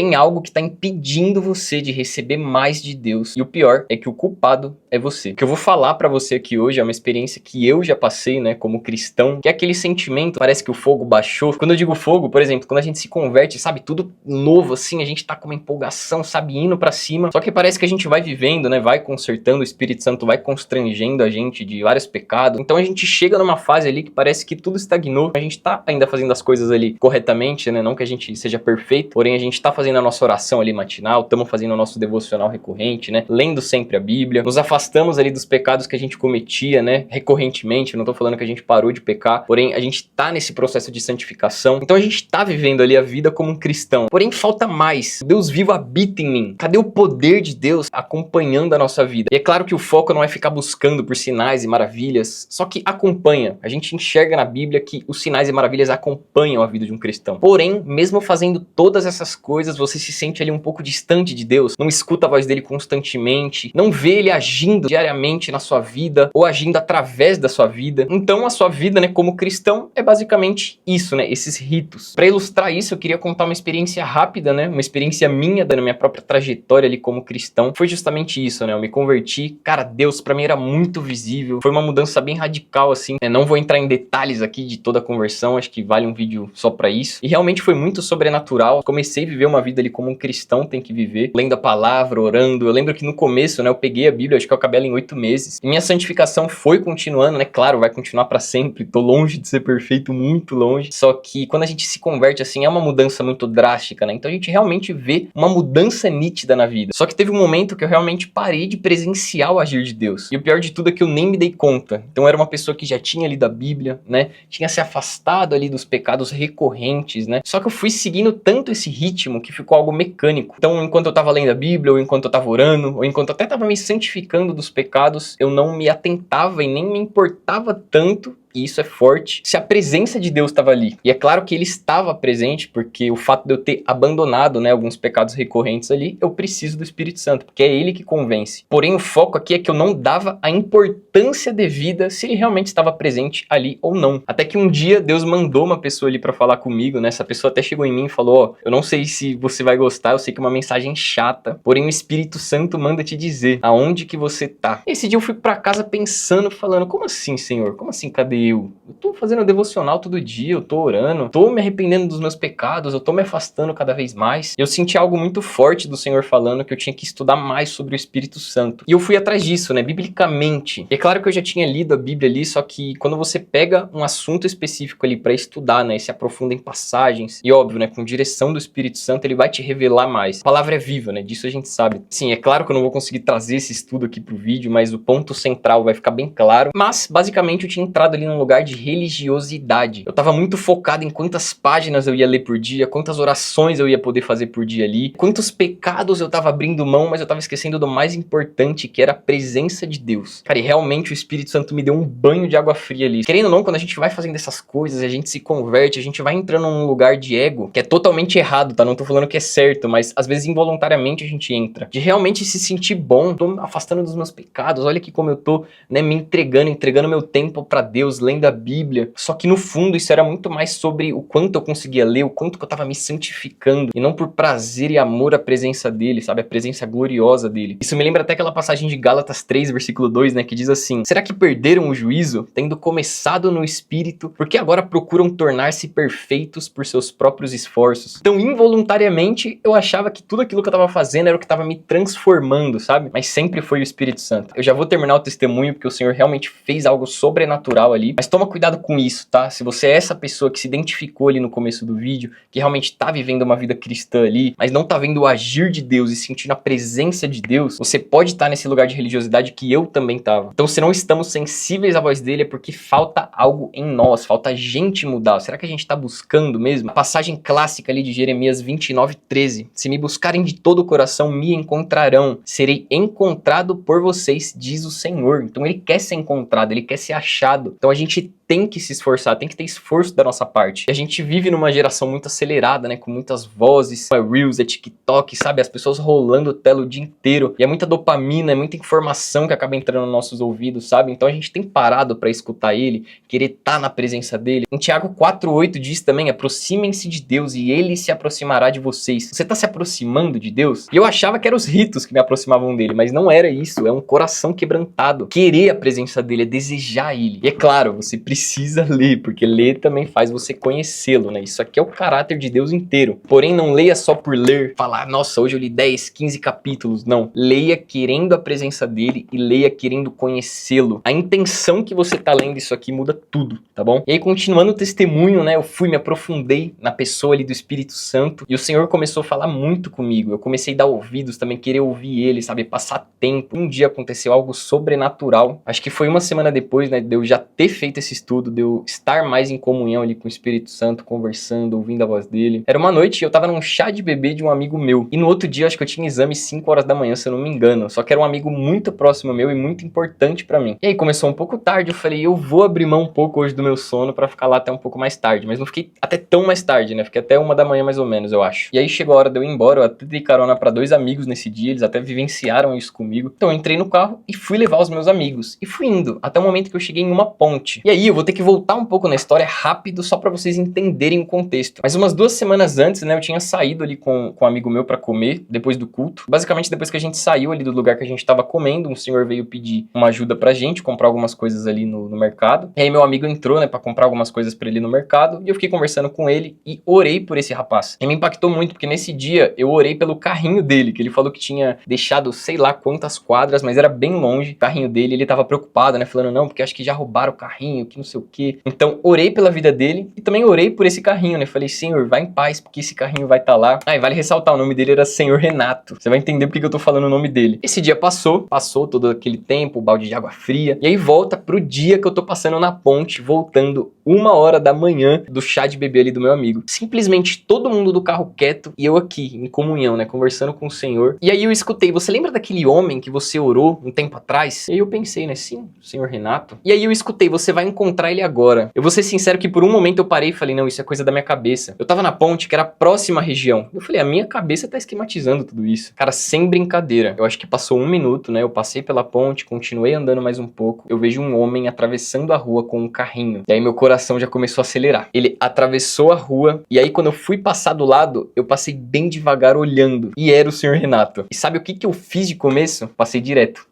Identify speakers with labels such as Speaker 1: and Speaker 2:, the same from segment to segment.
Speaker 1: tem algo que está impedindo você de receber mais de Deus. E o pior é que o culpado é você. O que eu vou falar pra você aqui hoje é uma experiência que eu já passei, né, como cristão, que é aquele sentimento, parece que o fogo baixou. Quando eu digo fogo, por exemplo, quando a gente se converte, sabe, tudo novo assim, a gente tá com uma empolgação, sabe, indo pra cima. Só que parece que a gente vai vivendo, né, vai consertando, o Espírito Santo vai constrangendo a gente de vários pecados. Então a gente chega numa fase ali que parece que tudo estagnou. A gente tá ainda fazendo as coisas ali corretamente, né, não que a gente seja perfeito, porém a gente tá fazendo a nossa oração ali matinal, estamos fazendo o nosso devocional recorrente, né, lendo sempre a Bíblia, nos afastamos ali dos pecados que a gente cometia, né, recorrentemente. Eu não tô falando que a gente parou de pecar, porém a gente tá nesse processo de santificação. Então a gente tá vivendo ali a vida como um cristão. Porém falta mais. Deus vivo habita em mim. Cadê o poder de Deus acompanhando a nossa vida? E é claro que o foco não é ficar buscando por sinais e maravilhas, só que acompanha. A gente enxerga na Bíblia que os sinais e maravilhas acompanham a vida de um cristão. Porém, mesmo fazendo todas essas coisas, você se sente ali um pouco distante de Deus, não escuta a voz dele constantemente, não vê ele agindo diariamente na sua vida ou agindo através da sua vida. Então a sua vida, né, como cristão é basicamente isso, né, esses ritos. Para ilustrar isso, eu queria contar uma experiência rápida, né, uma experiência minha da minha própria trajetória ali como cristão. Foi justamente isso, né, eu me converti, cara, Deus pra mim era muito visível, foi uma mudança bem radical assim, né? Não vou entrar em detalhes aqui de toda a conversão, acho que vale um vídeo só pra isso. E realmente foi muito sobrenatural, comecei a viver uma vida ali como um cristão tem que viver, lendo a palavra, orando. Eu lembro que no começo, né, eu peguei a Bíblia, acho que eu acabei ela em 8 meses. E minha santificação foi continuando, né, claro, vai continuar pra sempre, tô longe de ser perfeito, muito longe. Só que quando a gente se converte assim, é uma mudança muito drástica, né, então a gente realmente vê uma mudança nítida na vida. Só que teve um momento que eu realmente parei de presenciar o agir de Deus. E o pior de tudo é que eu nem me dei conta. Então eu era uma pessoa que já tinha lido a Bíblia, né, tinha se afastado ali dos pecados recorrentes, né, só que eu fui seguindo tanto esse ritmo que ficou algo mecânico. Então enquanto eu tava lendo a Bíblia, ou enquanto eu tava orando, ou enquanto eu até tava me santificando dos pecados, eu não me atentava e nem me importava tanto, e isso é forte, se a presença de Deus estava ali. E é claro que ele estava presente, porque o fato de eu ter abandonado, né, alguns pecados recorrentes ali, eu preciso do Espírito Santo, porque é ele que convence. Porém o foco aqui é que eu não dava a importância devida se ele realmente estava presente ali ou não. Até que um dia Deus mandou uma pessoa ali para falar comigo, né, essa pessoa até chegou em mim e falou, ó, eu não sei se você vai gostar, eu sei que é uma mensagem chata, porém o Espírito Santo manda te dizer aonde que você tá. Esse dia eu fui para casa pensando, falando, como assim, Senhor? Como assim, cadê eu tô fazendo devocional todo dia, eu tô orando, tô me arrependendo dos meus pecados, eu tô me afastando cada vez mais. Eu senti algo muito forte do Senhor falando que eu tinha que estudar mais sobre o Espírito Santo. E eu fui atrás disso, né, biblicamente. E é claro que eu já tinha lido a Bíblia ali, só que quando você pega um assunto específico ali pra estudar, né, e se aprofunda em passagens, e óbvio, né, com direção do Espírito Santo, ele vai te revelar mais. A palavra é viva, né, disso a gente sabe. Sim, é claro que eu não vou conseguir trazer esse estudo aqui pro vídeo, mas o ponto central vai ficar bem claro. Mas, basicamente, eu tinha entrado ali num lugar de religiosidade. Eu tava muito focado em quantas páginas eu ia ler por dia, quantas orações eu ia poder fazer por dia ali, quantos pecados eu tava abrindo mão, mas eu tava esquecendo do mais importante, que era a presença de Deus. Cara, e realmente o Espírito Santo me deu um banho de água fria ali. Querendo ou não, quando a gente vai fazendo essas coisas, a gente se converte, a gente vai entrando num lugar de ego, que é totalmente errado, tá? Não tô falando que é certo, mas às vezes involuntariamente a gente entra. De realmente se sentir bom, tô me afastando dos meus pecados, olha aqui como eu tô, né, me entregando meu tempo pra Deus, lendo a Bíblia. Só que no fundo isso era muito mais sobre o quanto eu conseguia ler, o quanto que eu tava me santificando, e não por prazer e amor à presença dele, sabe? A presença gloriosa dele. Isso me lembra até aquela passagem de Gálatas 3, versículo 2, né, que diz assim: será que perderam o juízo, tendo começado no Espírito, porque agora procuram tornar-se perfeitos por seus próprios esforços? Então, involuntariamente, eu achava que tudo aquilo que eu tava fazendo era o que tava me transformando, sabe? Mas sempre foi o Espírito Santo. Eu já vou terminar o testemunho, porque o Senhor realmente fez algo sobrenatural ali, mas toma cuidado com isso, tá? Se você é essa pessoa que se identificou ali no começo do vídeo, que realmente tá vivendo uma vida cristã ali, mas não tá vendo o agir de Deus e sentindo a presença de Deus, você pode estar nesse lugar de religiosidade que eu também tava. Então, se não estamos sensíveis à voz dele, é porque falta algo em nós, falta a gente mudar. Será que a gente tá buscando mesmo? A passagem clássica ali de Jeremias 29:13. Se me buscarem de todo o coração, me encontrarão. Serei encontrado por vocês, diz o Senhor. Então ele quer ser encontrado, ele quer ser achado. Então a gente tem que se esforçar, tem que ter esforço da nossa parte. E a gente vive numa geração muito acelerada, né? Com muitas vozes, é Reels, é TikTok, sabe? As pessoas rolando tela o dia inteiro. E é muita dopamina, é muita informação que acaba entrando nos nossos ouvidos, sabe? Então a gente tem parado pra escutar ele, querer estar na presença dele. Em Tiago 4:8 diz também, aproximem-se de Deus e ele se aproximará de vocês. Você tá se aproximando de Deus? E eu achava que eram os ritos que me aproximavam dele, mas não era isso. É um coração quebrantado. Querer a presença dele, é desejar ele. E é claro, você precisa ler, porque ler também faz você conhecê-lo, né? Isso aqui é o caráter de Deus inteiro. Porém, não leia só por ler, falar, nossa, hoje eu li 10, 15 capítulos. Não. Leia querendo a presença dele e leia querendo conhecê-lo. A intenção que você tá lendo isso aqui muda tudo, tá bom? E aí, continuando o testemunho, né? Eu me aprofundei na pessoa ali do Espírito Santo e o Senhor começou a falar muito comigo. Eu comecei a dar ouvidos também, querer ouvir ele, sabe? Passar tempo. Um dia aconteceu algo sobrenatural. Acho que foi uma semana depois, né? De eu já ter feito esse estudo, de eu estar mais em comunhão ali com o Espírito Santo, conversando, ouvindo a voz dele. Era uma noite e eu tava num chá de bebê de um amigo meu. E no outro dia, acho que eu tinha exame 5 horas da manhã, se eu não me engano. Só que era um amigo muito próximo meu e muito importante pra mim. E aí começou um pouco tarde, eu falei, eu vou abrir mão um pouco hoje do meu sono pra ficar lá até um pouco mais tarde. Mas não fiquei até tão mais tarde, né? Fiquei até 1 da manhã mais ou menos, eu acho. E aí chegou a hora de eu ir embora, eu até dei carona pra 2 amigos nesse dia, eles até vivenciaram isso comigo. Então eu entrei no carro e fui levar os meus amigos. E fui indo, até o momento que eu cheguei em uma ponte. E aí eu vou ter que voltar um pouco na história rápido, só pra vocês entenderem o contexto. Mas umas 2 semanas antes, né, eu tinha saído ali com um amigo meu pra comer, depois do culto. Basicamente, depois que a gente saiu ali do lugar que a gente tava comendo, um senhor veio pedir uma ajuda pra gente, comprar algumas coisas ali no mercado. E aí meu amigo entrou, né, pra comprar algumas coisas pra ele no mercado, e eu fiquei conversando com ele e orei por esse rapaz. E me impactou muito, porque nesse dia eu orei pelo carrinho dele, que ele falou que tinha deixado sei lá quantas quadras, mas era bem longe o carrinho dele, ele tava preocupado, né, falando, não, porque acho que já roubaram o carrinho, que não sei o quê. Então, orei pela vida dele e também orei por esse carrinho, né, falei, Senhor, vai em paz, porque esse carrinho vai estar lá. Ah, e vale ressaltar, o nome dele era Senhor Renato. Você vai entender porque que eu tô falando o nome dele. Esse dia passou todo aquele tempo, o balde de água fria, e aí volta pro dia que eu tô passando na ponte, voltando 1 hora da manhã do chá de bebê ali do meu amigo. Simplesmente todo mundo do carro quieto e eu aqui, em comunhão, né, conversando com o Senhor. E aí eu escutei, você lembra daquele homem que você orou um tempo atrás? E aí eu pensei, né, sim, o Senhor Renato. E aí eu escutei, você vai encontrar ele agora. Eu vou ser sincero que por um momento eu parei e falei, não, isso é coisa da minha cabeça. Eu tava na ponte, que era a próxima região. Eu falei, a minha cabeça tá esquematizando tudo isso. Cara, sem brincadeira. Eu acho que passou 1 minuto, né, eu passei pela ponte, continuei andando mais um pouco. Eu vejo um homem atravessando a rua com um carrinho. E aí meu coração já começou a acelerar. Ele atravessou a rua e aí quando eu fui passar do lado, eu passei bem devagar olhando. E era o Senhor Renato. E sabe o que eu fiz de começo? Passei direto.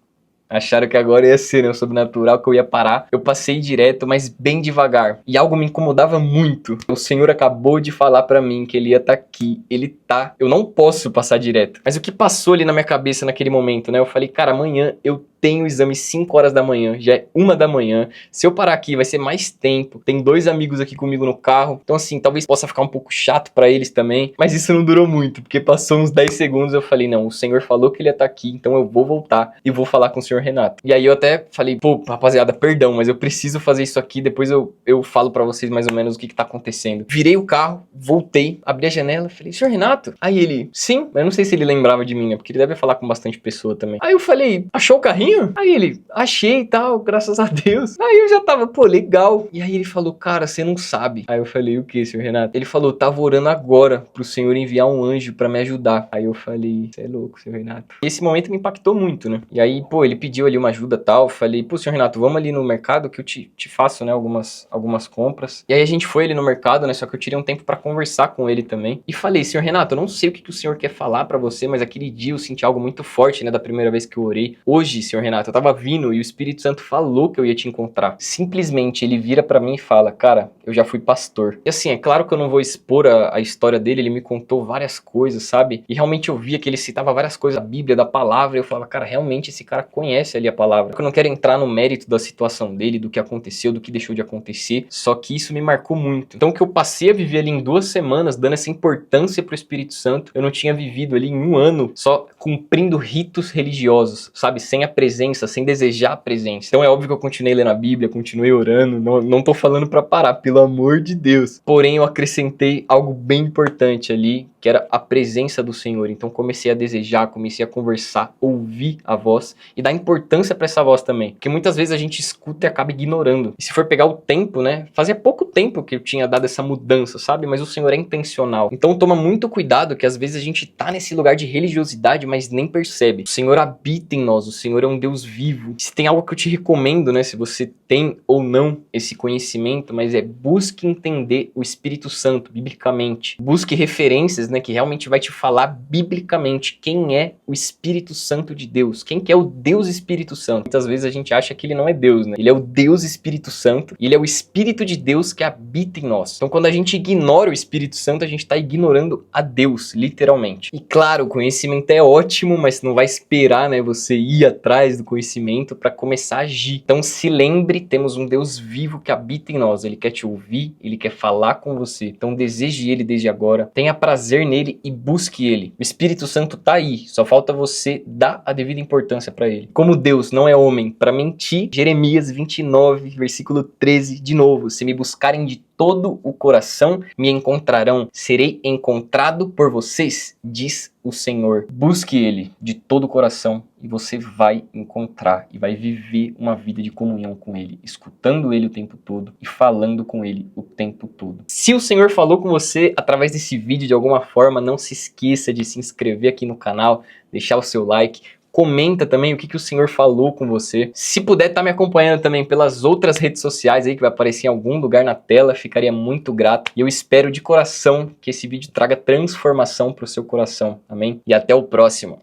Speaker 1: Acharam que agora ia ser, né, o sobrenatural, que eu ia parar. Eu passei direto, mas bem devagar. E algo me incomodava muito. O Senhor acabou de falar pra mim que ele ia estar aqui. Ele tá. Eu não posso passar direto. Mas o que passou ali na minha cabeça naquele momento, né? Eu falei, cara, amanhã eu tenho exame 5 horas da manhã, já é 1 da manhã. Se eu parar aqui, vai ser mais tempo. Tem 2 amigos aqui comigo no carro. Então, assim, talvez possa ficar um pouco chato pra eles também. Mas isso não durou muito, porque passou uns 10 segundos. Eu falei, não, o Senhor falou que ele ia estar aqui, então eu vou voltar e vou falar com o Senhor Renato. E aí eu até falei, pô, rapaziada, perdão, mas eu preciso fazer isso aqui. Depois eu falo pra vocês mais ou menos o que tá acontecendo. Virei o carro, voltei, abri a janela, falei, Senhor Renato? Aí ele, sim, mas eu não sei se ele lembrava de mim, né? Porque ele deve falar com bastante pessoa também. Aí eu falei, achou o carrinho? Aí ele, achei e tal, graças a Deus. Aí eu já tava, pô, legal. E aí ele falou, cara, você não sabe. Aí eu falei, o que, Senhor Renato? Ele falou, tava orando agora pro Senhor enviar um anjo pra me ajudar. Aí eu falei, você é louco, Senhor Renato. E esse momento me impactou muito, né? E aí, pô, ele pediu ali uma ajuda e tal. Eu falei, pô, Senhor Renato, vamos ali no mercado que eu te faço, né, algumas compras. E aí a gente foi ali no mercado, né, só que eu tirei um tempo pra conversar com ele também. E falei, Senhor Renato, eu não sei o que o Senhor quer falar pra você, mas aquele dia eu senti algo muito forte, né, da primeira vez que eu orei. Hoje, Senhor Renato, eu tava vindo e o Espírito Santo falou que eu ia te encontrar. Simplesmente ele vira pra mim e fala, cara, eu já fui pastor. E assim, é claro que eu não vou expor a história dele, ele me contou várias coisas, sabe? E realmente eu via que ele citava várias coisas da Bíblia, da palavra, e eu falava, cara, realmente esse cara conhece ali a palavra. Eu não quero entrar no mérito da situação dele, do que aconteceu, do que deixou de acontecer, só que isso me marcou muito. Então o que eu passei a viver ali em 2 semanas, dando essa importância pro Espírito Espírito Santo, eu não tinha vivido ali em um ano só cumprindo ritos religiosos, sabe? Sem a presença, sem desejar a presença. Então é óbvio que eu continuei lendo a Bíblia, continuei orando, não tô falando pra parar, pelo amor de Deus. Porém, eu acrescentei algo bem importante ali, que era a presença do Senhor. Então comecei a desejar, comecei a conversar, ouvir a voz e dar importância pra essa voz também. Porque muitas vezes a gente escuta e acaba ignorando. E se for pegar o tempo, né? Fazia pouco tempo que eu tinha dado essa mudança, sabe? Mas o Senhor é intencional. Então toma muito cuidado, que às vezes a gente tá nesse lugar de religiosidade, mas nem percebe. O Senhor habita em nós, o Senhor é um Deus vivo. Se tem algo que eu te recomendo, né? Se você tem ou não esse conhecimento, mas busque entender o Espírito Santo, biblicamente. Busque referências, né? Que realmente vai te falar biblicamente quem é o Espírito Santo de Deus. Quem que é o Deus Espírito Santo. Muitas vezes a gente acha que ele não é Deus, né? Ele é o Deus Espírito Santo. E ele é o Espírito de Deus que habita em nós. Então quando a gente ignora o Espírito Santo, a gente está ignorando a Deus, literalmente. E claro, o conhecimento é ótimo, mas não vai esperar, né, você ir atrás do conhecimento para começar a agir. Então se lembre, temos um Deus vivo que habita em nós. Ele quer te ouvir, ele quer falar com você. Então deseje ele desde agora. Tenha prazer nele e busque ele. O Espírito Santo tá aí, só falta você dar a devida importância para ele. Como Deus não é homem para mentir, Jeremias 29, versículo 13, de novo, se me buscarem de todo o coração, me encontrarão, serei encontrado por vocês, diz o Senhor. Busque ele de todo o coração e você vai encontrar e vai viver uma vida de comunhão com ele, escutando ele o tempo todo e falando com ele o tempo todo. Se o Senhor falou com você através desse vídeo de alguma forma, não se esqueça de se inscrever aqui no canal, deixar o seu like, comenta também o que o Senhor falou com você. Se puder estar me acompanhando também pelas outras redes sociais aí que vai aparecer em algum lugar na tela, ficaria muito grato. E eu espero de coração que esse vídeo traga transformação para o seu coração. Amém? E até o próximo.